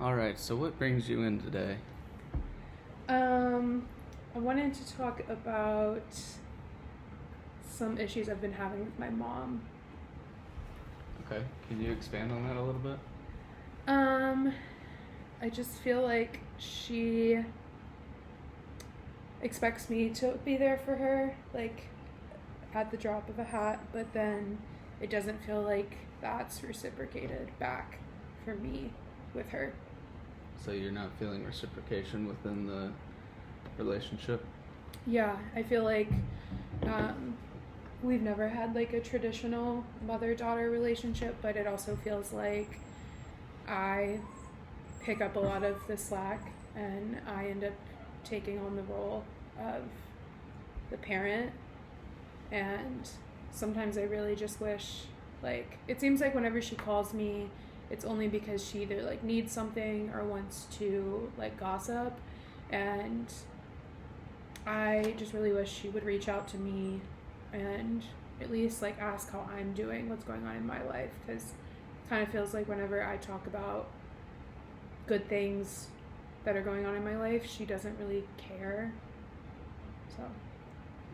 All right, so what brings you in today? I wanted to talk about some issues I've been having with my mom. Okay, can you expand on that a little bit? I just feel like she expects me to be there for her, like at the drop of a hat, but then it doesn't feel like that's reciprocated back for me with her. So you're not feeling reciprocation within the relationship? Yeah, I feel like we've never had like a traditional mother-daughter relationship, but it also feels like I pick up a lot of the slack and I end up taking on the role of the parent. And sometimes I really just wish, like, it seems like whenever she calls me, it's only because she either like needs something or wants to like gossip. And I just really wish she would reach out to me and at least like ask how I'm doing, what's going on in my life, because it kind of feels like whenever I talk about good things that are going on in my life, she doesn't really care. So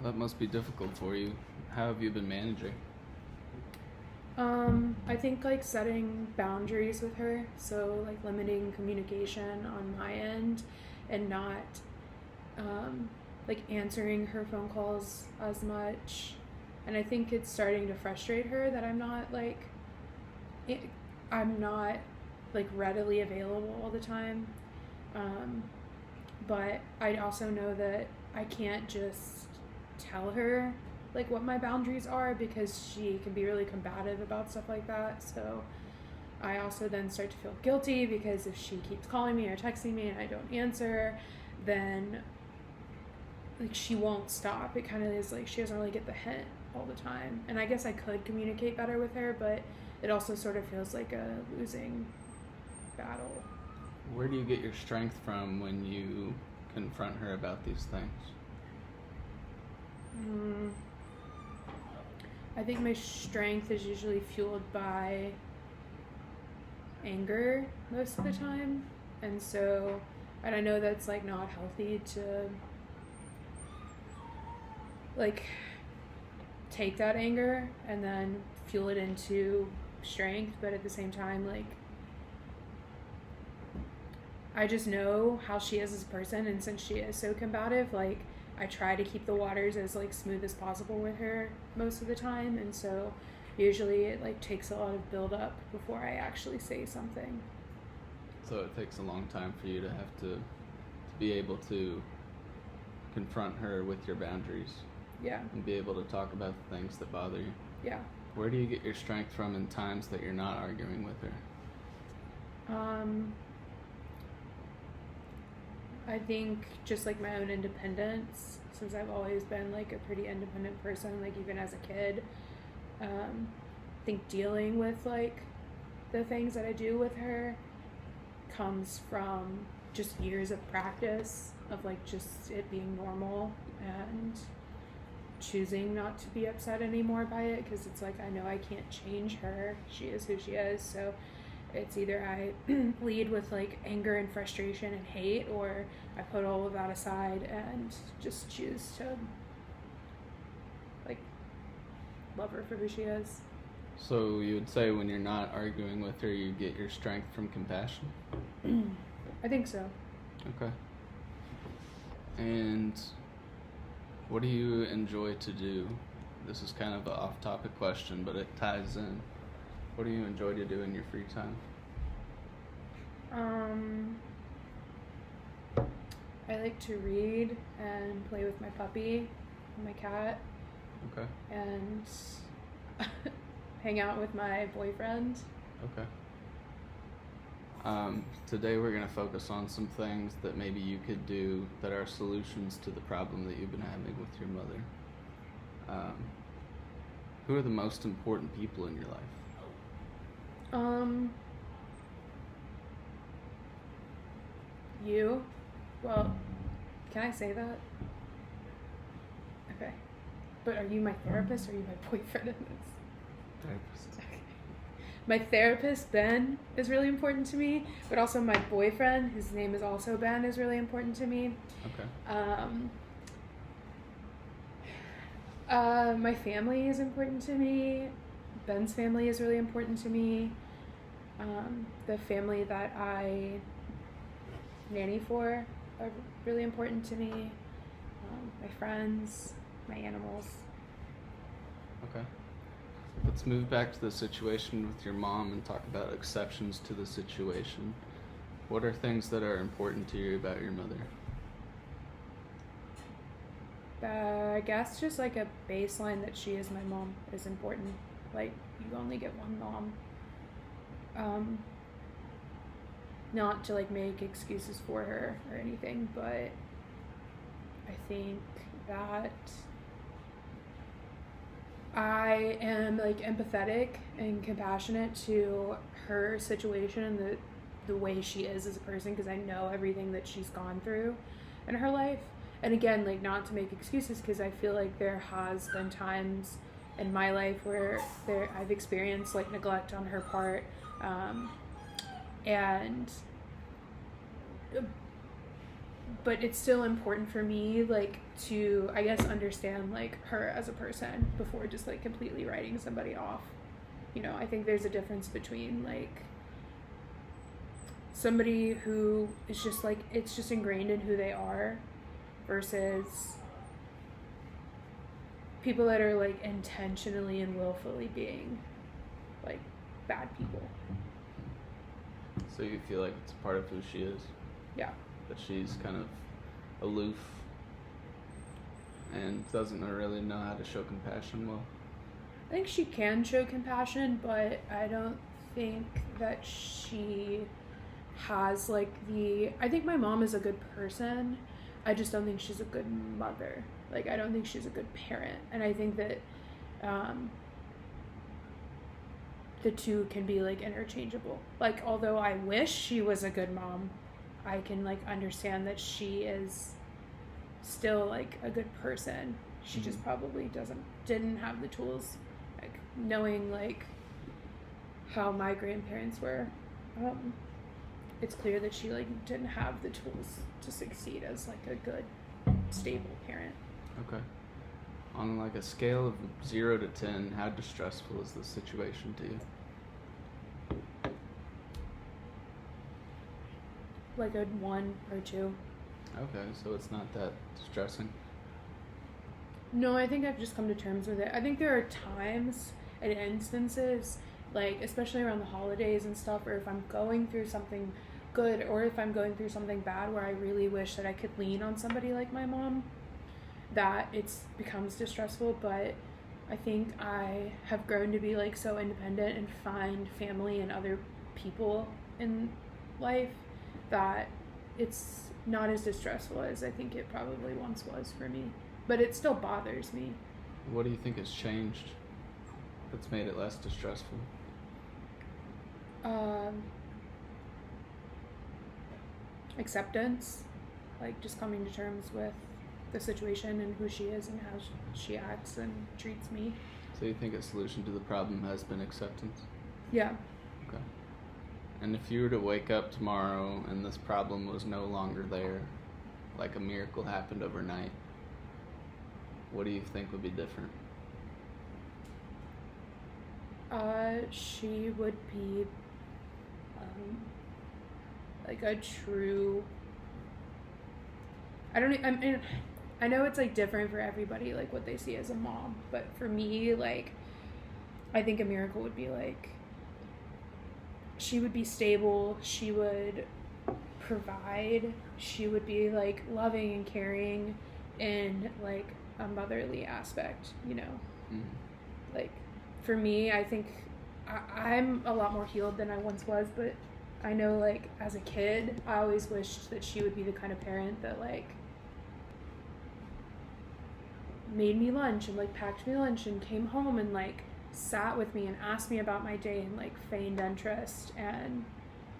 That must be difficult for you. How have you been managing? I think like setting boundaries with her, so like limiting communication on my end and not like answering her phone calls as much. And I think it's starting to frustrate her that I'm not like readily available all the time. But I also know that I can't just tell her like what my boundaries are because she can be really combative about stuff like that. So I also then start to feel guilty because if she keeps calling me or texting me and I don't answer, then like she won't stop. It kind of is like she doesn't really get the hint all the time. And I guess I could communicate better with her, but it also sort of feels like a losing battle. Where do you get your strength from when you confront her about these things? I think my strength is usually fueled by anger most of the time. And I know that's like not healthy to like take that anger and then fuel it into strength, but at the same time, like I just know how she is as a person, and since she is so combative, like I try to keep the waters as like smooth as possible with her most of the time, and so usually it like takes a lot of build up before I actually say something. So it takes a long time for you to have to be able to confront her with your boundaries. Yeah. And be able to talk about the things that bother you. Yeah. Where do you get your strength from in times that you're not arguing with her? I think just like my own independence, since I've always been like a pretty independent person, like even as a kid. I think dealing with like the things that I do with her comes from just years of practice of like just it being normal and choosing not to be upset anymore by it, because it's like I know I can't change her. She is who she is. So it's either I lead with like anger and frustration and hate, or I put all of that aside and just choose to like love her for who she is. So you would say when you're not arguing with her, you get your strength from compassion? I think so. Okay. And what do you enjoy to do? This is kind of an off-topic question, but it ties in. What do you enjoy to do in your free time? I like to read and play with my puppy and my cat. Okay. And hang out with my boyfriend. Okay. Today we're going to focus on some things that maybe you could do that are solutions to the problem that you've been having with your mother. Who are the most important people in your life? You? Well, can I say that? Okay. But are you my therapist or are you my boyfriend in this? Therapist. Okay. My therapist, Ben, is really important to me, but also my boyfriend, his name is also Ben, is really important to me. Okay. My family is important to me. Ben's family is really important to me. The family that I nanny for are really important to me. My friends, my animals. Okay. Let's move back to the situation with your mom and talk about exceptions to the situation. What are things that are important to you about your mother? I guess just like a baseline that she is my mom is important. Like, you only get one mom. Not to like make excuses for her or anything, but I think that I am like empathetic and compassionate to her situation and the way she is as a person, because I know everything that she's gone through in her life. And again, like, not to make excuses, because I feel like there has been times in my life where I've experienced like neglect on her part, but it's still important for me, like, to, I guess, understand like her as a person before just like completely writing somebody off. You know, I think there's a difference between like somebody who is just like, it's just ingrained in who they are, versus people that are like intentionally and willfully being like bad people. So you feel like it's part of who she is? Yeah. That she's kind of aloof and doesn't really know how to show compassion well? I think she can show compassion, but I don't think that she has like I think my mom is a good person. I just don't think she's a good mother. Like, I don't think she's a good parent. And I think that the two can be like interchangeable. Like, although I wish she was a good mom, I can like understand that she is still like a good person. She just probably didn't have the tools, like knowing like how my grandparents were. It's clear that she like didn't have the tools to succeed as like a good, stable parent. Okay. On like a scale of 0 to 10, how distressful is this situation to you? Like a 1 or 2. Okay, so it's not that distressing. No, I think I've just come to terms with it. I think there are times and instances, like especially around the holidays and stuff, or if I'm going through something good or if I'm going through something bad where I really wish that I could lean on somebody like my mom, that it becomes distressful. But I think I have grown to be like so independent and find family and other people in life that it's not as distressful as I think it probably once was for me. But it still bothers me. What do you think has changed that's made it less distressful? Acceptance, like just coming to terms with the situation and who she is and how she acts and treats me. So you think a solution to the problem has been acceptance? Yeah. Okay. And if you were to wake up tomorrow and this problem was no longer there, like a miracle happened overnight, what do you think would be different? She would be like a true, I mean, I know it's like different for everybody, like what they see as a mom, but for me, like, I think a miracle would be like, she would be stable, she would provide, she would be like loving and caring in like a motherly aspect, you know. Like, for me, I think I'm a lot more healed than I once was, but I know, like, as a kid, I always wished that she would be the kind of parent that, like, made me lunch and, like, packed me lunch and came home and, like, sat with me and asked me about my day and, like, feigned interest. And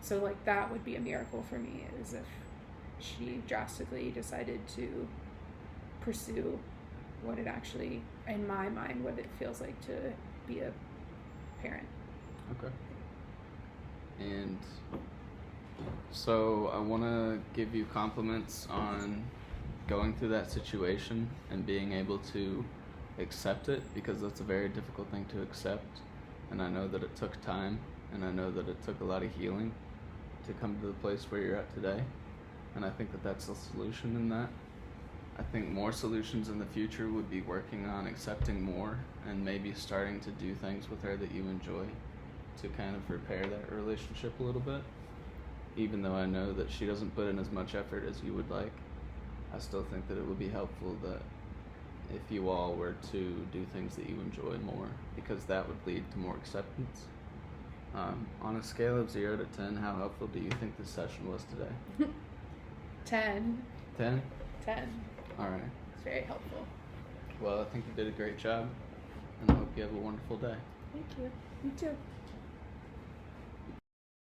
so, like, that would be a miracle for me, is if she drastically decided to pursue what it actually, in my mind, what it feels like to be a parent. Okay. And so I want to give you compliments on going through that situation and being able to accept it, because that's a very difficult thing to accept. And I know that it took time, and I know that it took a lot of healing to come to the place where you're at today. And I think that that's a solution in that. I think more solutions in the future would be working on accepting more and maybe starting to do things with her that you enjoy to kind of repair that relationship a little bit. Even though I know that she doesn't put in as much effort as you would like, I still think that it would be helpful that if you all were to do things that you enjoy more, because that would lead to more acceptance. On a scale of 0 to 10, how helpful do you think this session was today? 10. 10? 10. Alright. It's very helpful. Well, I think you did a great job, and I hope you have a wonderful day. Thank you. You too.